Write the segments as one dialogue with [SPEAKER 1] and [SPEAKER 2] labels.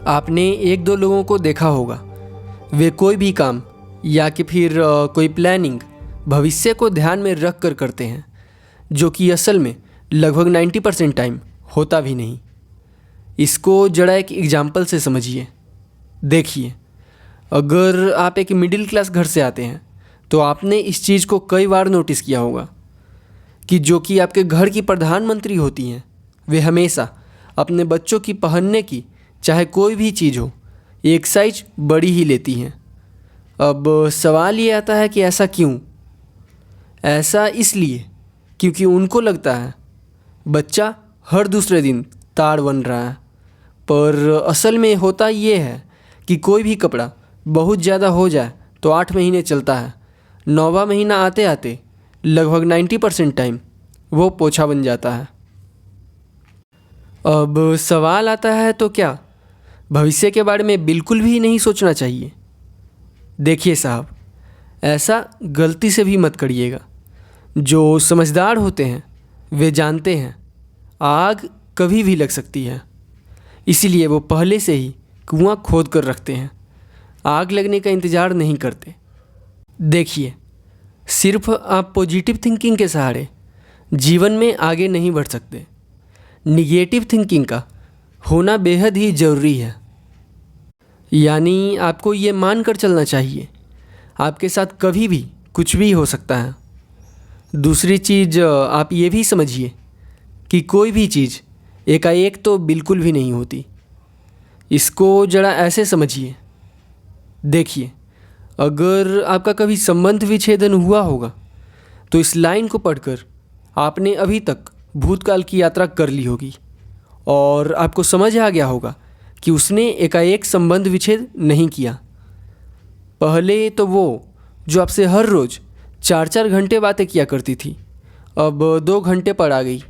[SPEAKER 1] आपने एक दो लोगों को देखा होगा, वे कोई भी काम या कि फिर कोई प्लानिंग भविष्य को ध्यान में रख कर करते हैं, जो कि असल में लगभग 90% टाइम होता भी नहीं। इसको जरा एक एग्जाम्पल से समझिए। देखिए, अगर आप एक मिडिल क्लास घर से आते हैं तो आपने इस चीज़ को कई बार नोटिस किया होगा कि जो कि आपके घर की प्रधानमंत्री होती हैं, वे हमेशा अपने बच्चों की पहनने की चाहे कोई भी चीज़ हो एक साइज बड़ी ही लेती हैं। अब सवाल ये आता है कि ऐसा क्यों? ऐसा इसलिए क्योंकि उनको लगता है बच्चा हर दूसरे दिन तार बन रहा है। पर असल में होता ये है कि कोई भी कपड़ा बहुत ज़्यादा हो जाए तो 8 महीने चलता है, 9वां महीना आते आते लगभग 90% टाइम वो पोछा बन जाता है। अब सवाल आता है, तो क्या भविष्य के बारे में बिल्कुल भी नहीं सोचना चाहिए? देखिए साहब, ऐसा गलती से भी मत करिएगा। जो समझदार होते हैं वे जानते हैं आग कभी भी लग सकती है, इसीलिए वो पहले से ही कुआं खोद कर रखते हैं, आग लगने का इंतज़ार नहीं करते। देखिए, सिर्फ आप पॉजिटिव थिंकिंग के सहारे जीवन में आगे नहीं बढ़ सकते। निगेटिव थिंकिंग का होना बेहद ही ज़रूरी है। यानी आपको ये मान कर चलना चाहिए आपके साथ कभी भी कुछ भी हो सकता है। दूसरी चीज़, आप ये भी समझिए कि कोई भी चीज़ एकाएक तो बिल्कुल भी नहीं होती। इसको ज़रा ऐसे समझिए। देखिए, अगर आपका कभी संबंध विच्छेदन हुआ होगा तो इस लाइन को पढ़कर आपने अभी तक भूतकाल की यात्रा कर ली होगी और आपको समझ आ गया होगा कि उसने एकाएक संबंध विच्छेद नहीं किया। पहले तो वो जो आपसे हर रोज़ 4-4 घंटे बातें किया करती थी, अब 2 घंटे पर आ गई।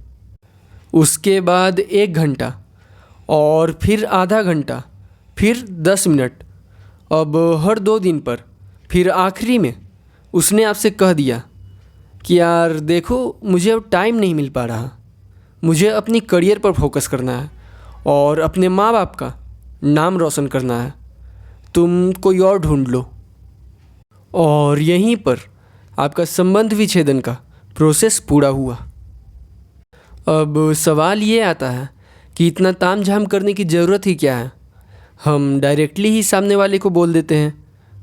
[SPEAKER 1] उसके बाद 1 घंटा और फिर आधा घंटा, फिर 10 मिनट, अब हर 2 दिन पर। फिर आखिरी में उसने आपसे कह दिया कि यार देखो, मुझे अब टाइम नहीं मिल पा रहा, मुझे अपनी करियर पर फोकस करना है और अपने माँ बाप का नाम रोशन करना है, तुम कोई और ढूंढ लो। और यहीं पर आपका संबंध विच्छेदन का प्रोसेस पूरा हुआ। अब सवाल ये आता है कि इतना तामझाम करने की ज़रूरत ही क्या है? हम डायरेक्टली ही सामने वाले को बोल देते हैं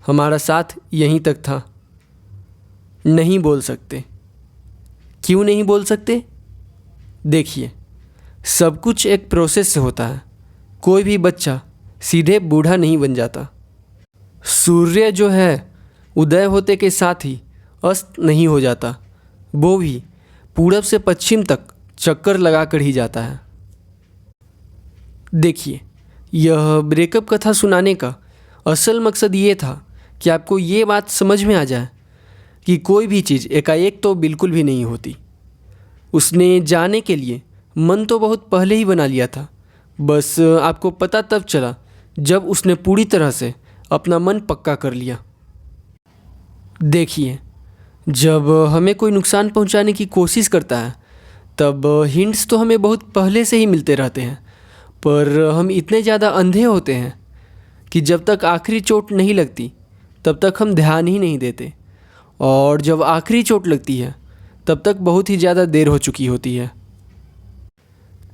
[SPEAKER 1] हमारा साथ यहीं तक था। नहीं बोल सकते। क्यों नहीं बोल सकते? देखिए, सब कुछ एक प्रोसेस से होता है। कोई भी बच्चा सीधे बूढ़ा नहीं बन जाता। सूर्य जो है उदय होते के साथ ही अस्त नहीं हो जाता, वो भी पूरब से पश्चिम तक चक्कर लगा कर ही जाता है। देखिए, यह ब्रेकअप कथा सुनाने का असल मकसद ये था कि आपको ये बात समझ में आ जाए कि कोई भी चीज़ एकाएक तो बिल्कुल भी नहीं होती। उसने जाने के लिए मन तो बहुत पहले ही बना लिया था, बस आपको पता तब चला जब उसने पूरी तरह से अपना मन पक्का कर लिया। देखिए, जब हमें कोई नुकसान पहुंचाने की कोशिश करता है तब हिंट्स तो हमें बहुत पहले से ही मिलते रहते हैं, पर हम इतने ज़्यादा अंधे होते हैं कि जब तक आखिरी चोट नहीं लगती तब तक हम ध्यान ही नहीं देते, और जब आखिरी चोट लगती है तब तक बहुत ही ज़्यादा देर हो चुकी होती है।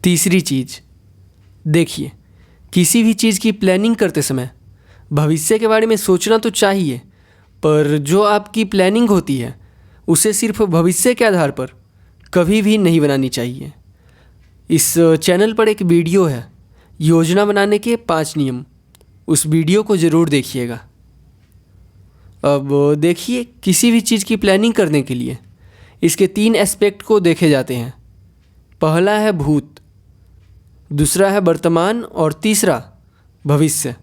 [SPEAKER 1] तीसरी चीज़, देखिए, किसी भी चीज़ की प्लानिंग करते समय भविष्य के बारे में सोचना तो चाहिए, पर जो आपकी प्लानिंग होती है उसे सिर्फ भविष्य के आधार पर कभी भी नहीं बनानी चाहिए। इस चैनल पर एक वीडियो है, योजना बनाने के 5 नियम, उस वीडियो को ज़रूर देखिएगा। अब देखिए, किसी भी चीज़ की प्लानिंग करने के लिए इसके 3 एस्पेक्ट को देखे जाते हैं। पहला है भूत, दूसरा है वर्तमान और तीसरा भविष्य।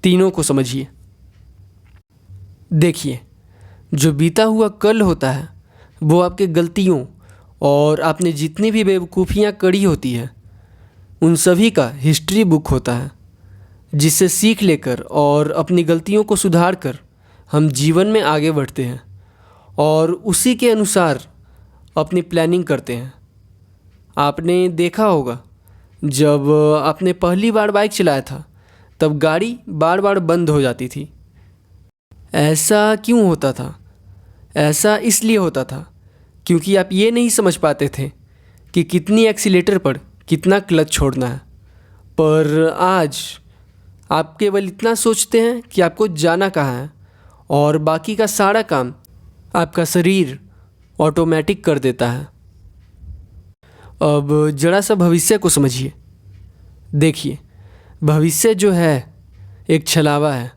[SPEAKER 1] तीनों को समझिए। देखिए, जो बीता हुआ कल होता है वो आपके गलतियों और आपने जितनी भी बेवकूफ़ियाँ करी होती है उन सभी का हिस्ट्री बुक होता है, जिससे सीख लेकर और अपनी गलतियों को सुधार कर हम जीवन में आगे बढ़ते हैं और उसी के अनुसार अपनी प्लानिंग करते हैं। आपने देखा होगा, जब आपने पहली बार बाइक चलाया था तब गाड़ी बार बार बंद हो जाती थी। ऐसा क्यों होता था? ऐसा इसलिए होता था क्योंकि आप ये नहीं समझ पाते थे कि कितनी एक्सीलेटर पर कितना क्लच छोड़ना है। पर आज आप केवल इतना सोचते हैं कि आपको जाना कहाँ है और बाकी का सारा काम आपका शरीर ऑटोमेटिक कर देता है। अब जरा सा भविष्य को समझिए। देखिए, भविष्य जो है एक छलावा है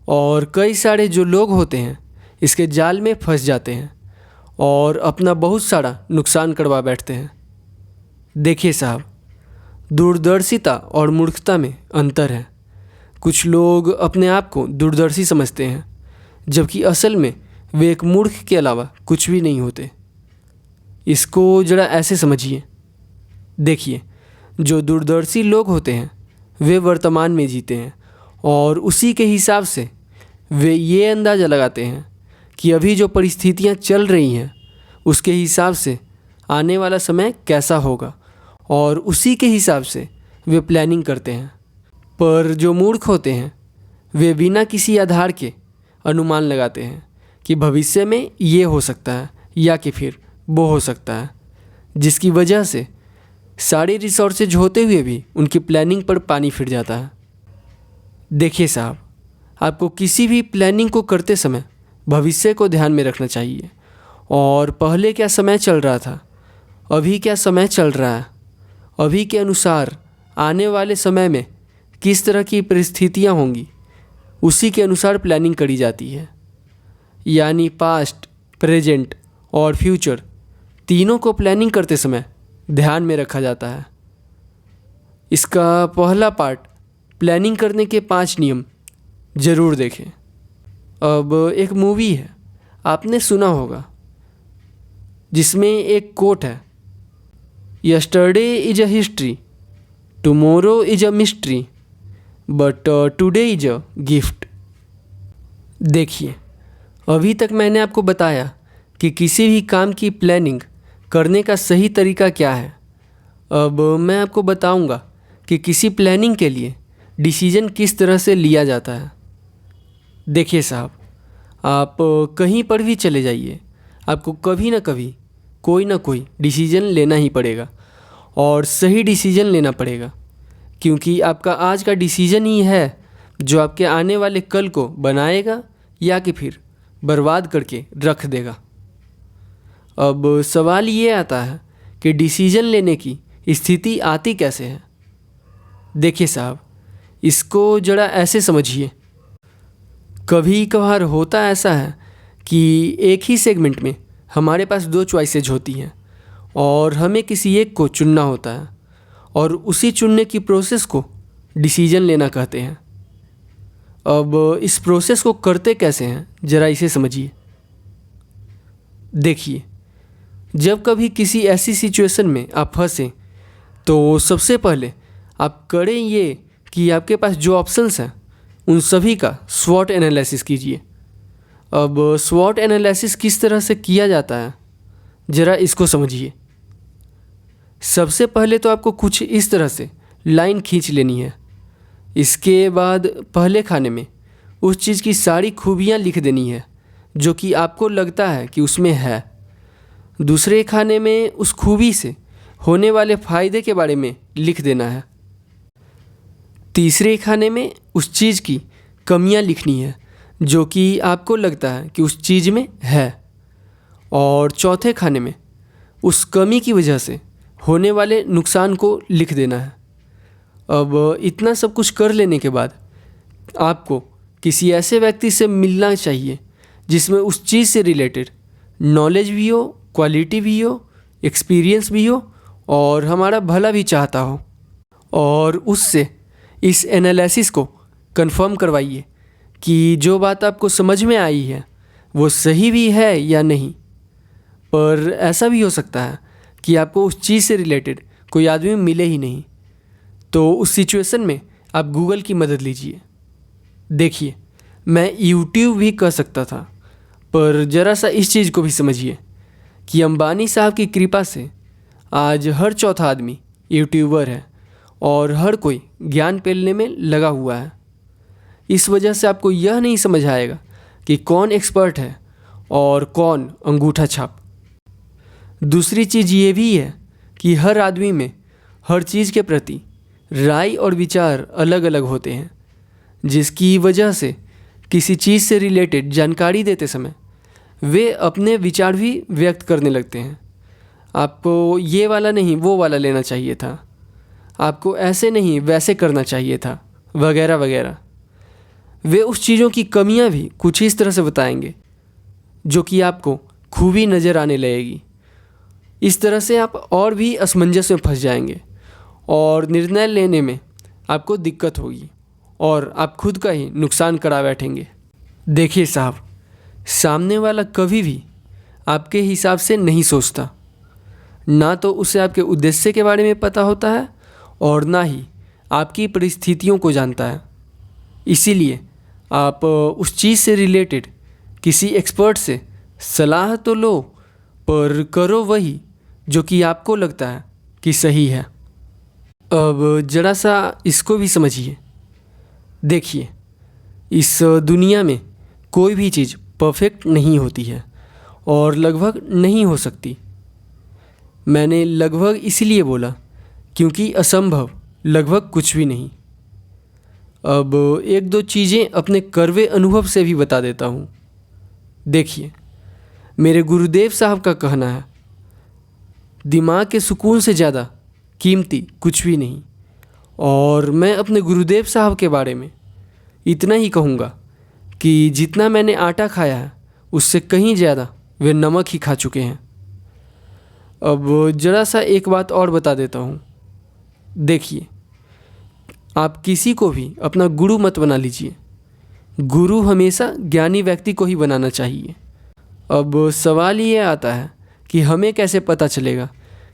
[SPEAKER 1] और कई सारे जो लोग होते हैं इसके जाल में फंस जाते हैं और अपना बहुत सारा नुकसान करवा बैठते हैं। देखिए साहब, दूरदर्शिता और मूर्खता में अंतर है। कुछ लोग अपने आप को दूरदर्शी समझते हैं जबकि असल में वे एक मूर्ख के अलावा कुछ भी नहीं होते। इसको जरा ऐसे समझिए। देखिए, जो दूरदर्शी लोग होते हैं वे वर्तमान में जीते हैं और उसी के हिसाब से वे ये अंदाज़ा लगाते हैं कि अभी जो परिस्थितियाँ चल रही हैं उसके हिसाब से आने वाला समय कैसा होगा और उसी के हिसाब से वे प्लानिंग करते हैं। पर जो मूर्ख होते हैं वे बिना किसी आधार के अनुमान लगाते हैं कि भविष्य में ये हो सकता है या कि फिर वो हो सकता है, जिसकी वजह से सारे रिसोर्सेज होते हुए भी उनकी प्लानिंग पर पानी फिर जाता है। देखिए साहब, आपको किसी भी प्लानिंग को करते समय भविष्य को ध्यान में रखना चाहिए और पहले क्या समय चल रहा था, अभी क्या समय चल रहा है, अभी के अनुसार आने वाले समय में किस तरह की परिस्थितियाँ होंगी, उसी के अनुसार प्लानिंग करी जाती है। यानी पास्ट, प्रेजेंट और फ्यूचर तीनों को प्लानिंग करते समय ध्यान में रखा जाता है। इसका पहला पार्ट, प्लानिंग करने के 5 नियम, ज़रूर देखें। अब एक मूवी है, आपने सुना होगा, जिसमें एक कोट है, yesterday is a history, tomorrow is a mystery, but today is a gift. देखिए, अभी तक मैंने आपको बताया कि किसी भी काम की प्लानिंग करने का सही तरीका क्या है। अब मैं आपको बताऊंगा कि किसी प्लानिंग के लिए डिसीजन किस तरह से लिया जाता है। देखिए साहब, आप कहीं पर भी चले जाइए, आपको कभी ना कभी कोई ना कोई डिसीजन लेना ही पड़ेगा और सही डिसीजन लेना पड़ेगा, क्योंकि आपका आज का डिसीजन ही है जो आपके आने वाले कल को बनाएगा या कि फिर बर्बाद करके रख देगा। अब सवाल ये आता है कि डिसीजन लेने की स्थिति आती कैसे है। देखिए साहब, इसको जरा ऐसे समझिए। कभी कभार होता ऐसा है कि एक ही सेगमेंट में हमारे पास 2 चॉइसेज होती हैं और हमें किसी एक को चुनना होता है और उसी चुनने की प्रोसेस को डिसीजन लेना कहते हैं। अब इस प्रोसेस को करते कैसे हैं, ज़रा इसे समझिए। देखिए, जब कभी किसी ऐसी सिचुएशन में आप फंसें तो सबसे पहले आप करें ये कि आपके पास जो ऑप्शंस हैं उन सभी का स्वॉट एनालिसिस कीजिए। अब स्वॉट एनालिसिस किस तरह से किया जाता है, ज़रा इसको समझिए। सबसे पहले तो आपको कुछ इस तरह से लाइन खींच लेनी है। इसके बाद पहले खाने में उस चीज़ की सारी खूबियाँ लिख देनी है जो कि आपको लगता है कि उसमें है। दूसरे खाने में उस खूबी से होने वाले फ़ायदे के बारे में लिख देना है। तीसरे खाने में उस चीज़ की कमियां लिखनी है जो कि आपको लगता है कि उस चीज़ में है। और चौथे खाने में उस कमी की वजह से होने वाले नुकसान को लिख देना है। अब इतना सब कुछ कर लेने के बाद आपको किसी ऐसे व्यक्ति से मिलना चाहिए जिसमें उस चीज़ से रिलेटेड नॉलेज भी हो, क्वालिटी भी हो, एक्सपीरियंस भी हो और हमारा भला भी चाहता हो, और उससे इस एनालिसिस को कंफर्म करवाइए कि जो बात आपको समझ में आई है वो सही भी है या नहीं। पर ऐसा भी हो सकता है कि आपको उस चीज़ से रिलेटेड कोई आदमी मिले ही नहीं, तो उस सिचुएशन में आप गूगल की मदद लीजिए। देखिए, मैं यूट्यूब भी कर सकता था, पर ज़रा सा इस चीज़ को भी समझिए कि अंबानी साहब की कृपा से आज हर चौथा आदमी यूट्यूबर है और हर कोई ज्ञान फैलाने में लगा हुआ है। इस वजह से आपको यह नहीं समझ आएगा कि कौन एक्सपर्ट है और कौन अंगूठा छाप। दूसरी चीज़ ये भी है कि हर आदमी में हर चीज़ के प्रति राय और विचार अलग अलग होते हैं, जिसकी वजह से किसी चीज़ से रिलेटेड जानकारी देते समय वे अपने विचार भी व्यक्त करने लगते हैं। आपको ये वाला नहीं वो वाला लेना चाहिए था, आपको ऐसे नहीं वैसे करना चाहिए था, वगैरह वगैरह। वे उस चीज़ों की कमियां भी कुछ इस तरह से बताएंगे जो कि आपको खूबी नज़र आने लगेगी। इस तरह से आप और भी असमंजस में फंस जाएंगे और निर्णय लेने में आपको दिक्कत होगी और आप खुद का ही नुकसान करा बैठेंगे। देखिए साहब, सामने वाला कभी भी आपके हिसाब से नहीं सोचता, ना तो उसे आपके उद्देश्य के बारे में पता होता है और ना ही आपकी परिस्थितियों को जानता है। इसीलिए आप उस चीज़ से रिलेटेड किसी एक्सपर्ट से सलाह तो लो, पर करो वही जो कि आपको लगता है कि सही है। अब ज़रा सा इसको भी समझिए। देखिए, इस दुनिया में कोई भी चीज़ परफेक्ट नहीं होती है और लगभग नहीं हो सकती। मैंने लगभग इसलिए बोला क्योंकि असंभव लगभग कुछ भी नहीं। अब एक दो चीज़ें अपने करवे अनुभव से भी बता देता हूँ। देखिए, मेरे गुरुदेव साहब का कहना है, दिमाग के सुकून से ज़्यादा कीमती कुछ भी नहीं। और मैं अपने गुरुदेव साहब के बारे में इतना ही कहूँगा कि जितना मैंने आटा खाया है उससे कहीं ज़्यादा वे नमक ही खा चुके हैं। अब ज़रा सा एक बात और बता देता हूँ। देखिए, आप किसी को भी अपना गुरु मत बना लीजिए। गुरु हमेशा ज्ञानी व्यक्ति को ही बनाना चाहिए। अब सवाल ये आता है कि हमें कैसे पता चलेगा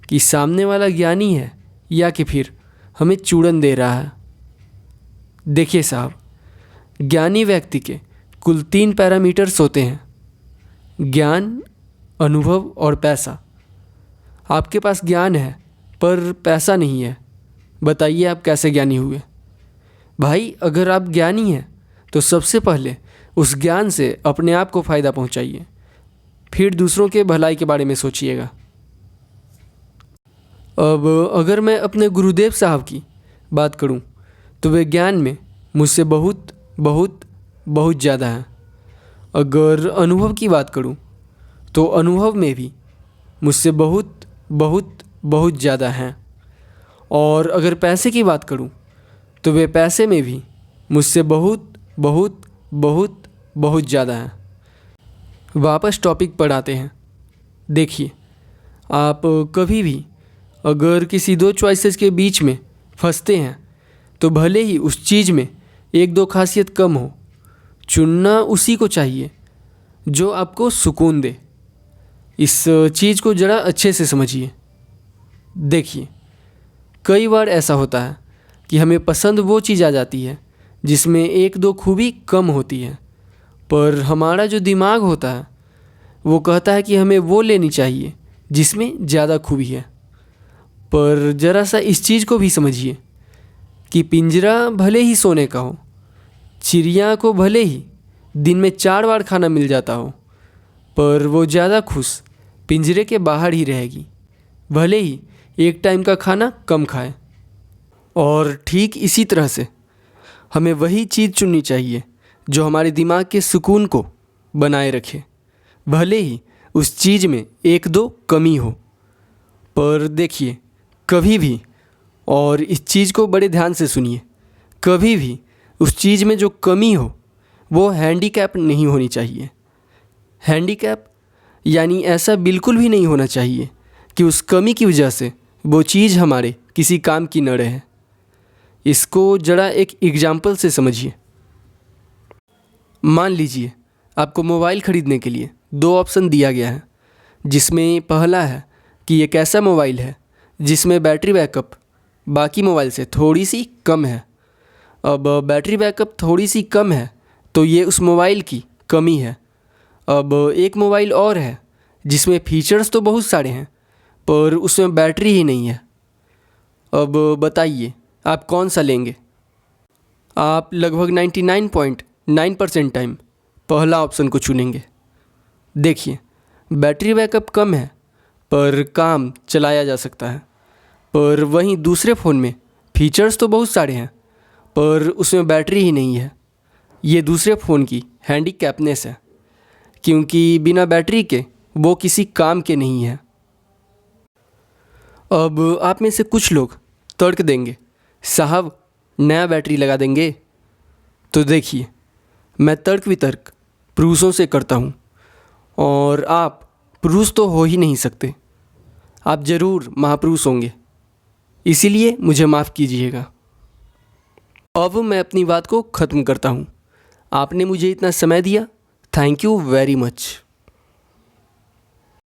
[SPEAKER 1] कि सामने वाला ज्ञानी है या कि फिर हमें चूड़न दे रहा है। देखिए साहब, ज्ञानी व्यक्ति के कुल 3 पैरामीटर्स होते हैं: ज्ञान, अनुभव और पैसा। आपके पास ज्ञान है पर पैसा नहीं है। बताइए आप कैसे ज्ञानी हुए? भाई, अगर आप ज्ञानी हैं तो सबसे पहले उस ज्ञान से अपने आप को फ़ायदा पहुंचाइए, फिर दूसरों के भलाई के बारे में सोचिएगा। अब अगर मैं अपने गुरुदेव साहब की बात करूं तो वे ज्ञान में मुझसे बहुत बहुत बहुत ज़्यादा हैं। अगर अनुभव की बात करूं तो अनुभव में भी मुझसे बहुत बहुत बहुत ज़्यादा हैं। और अगर पैसे की बात करूं तो वे पैसे में भी मुझसे बहुत बहुत बहुत बहुत ज़्यादा हैं। वापस टॉपिक पर आते हैं। देखिए, आप कभी भी अगर किसी 2 चॉइसेस के बीच में फंसते हैं तो भले ही उस चीज़ में 1-2 खासियत कम हो, चुनना उसी को चाहिए जो आपको सुकून दे। इस चीज़ को ज़रा अच्छे से समझिए। देखिए, कई बार ऐसा होता है कि हमें पसंद वो चीज़ आ जाती है जिसमें 1-2 खूबी कम होती है, पर हमारा जो दिमाग होता है वो कहता है कि हमें वो लेनी चाहिए जिसमें ज़्यादा खूबी है। पर ज़रा सा इस चीज़ को भी समझिए कि पिंजरा भले ही सोने का हो, चिड़िया को भले ही दिन में 4 बार खाना मिल जाता हो, पर वो ज़्यादा खुश पिंजरे के बाहर ही रहेगी, भले ही एक टाइम का खाना कम खाए। और ठीक इसी तरह से हमें वही चीज़ चुननी चाहिए जो हमारे दिमाग के सुकून को बनाए रखे, भले ही उस चीज़ में 1-2 कमी हो। पर देखिए, कभी भी, और इस चीज़ को बड़े ध्यान से सुनिए, कभी भी उस चीज़ में जो कमी हो वो हैंडीकैप नहीं होनी चाहिए। हैंडीकैप यानी ऐसा बिल्कुल भी नहीं होना चाहिए कि उस कमी की वजह से वो चीज़ हमारे किसी काम की न रहे। इसको ज़रा एक एग्जाम्पल से समझिए। मान लीजिए आपको मोबाइल ख़रीदने के लिए 2 ऑप्शन दिया गया है, जिसमें पहला है कि एक ऐसा मोबाइल है जिसमें बैटरी बैकअप बाकी मोबाइल से थोड़ी सी कम है। अब बैटरी बैकअप थोड़ी सी कम है तो ये उस मोबाइल की कमी है। अब एक मोबाइल और है जिसमें फीचर्स तो बहुत सारे हैं पर उसमें बैटरी ही नहीं है। अब बताइए आप कौन सा लेंगे? आप लगभग 99.9% टाइम पहला ऑप्शन को चुनेंगे। देखिए, बैटरी बैकअप कम है पर काम चलाया जा सकता है। पर वहीं दूसरे फ़ोन में फीचर्स तो बहुत सारे हैं पर उसमें बैटरी ही नहीं है। ये दूसरे फ़ोन की हैंडीकैपनेस है, क्योंकि बिना बैटरी के वो किसी काम के नहीं है। अब आप में से कुछ लोग तर्क देंगे, साहब नया बैटरी लगा देंगे। तो देखिए, मैं तर्क वितर्क पुरुषों से करता हूँ और आप पुरुष तो हो ही नहीं सकते। आप ज़रूर महापुरुष होंगे, इसीलिए मुझे माफ़ कीजिएगा। अब मैं अपनी बात को ख़त्म करता हूँ। आपने मुझे इतना समय दिया, थैंक यू वेरी मच।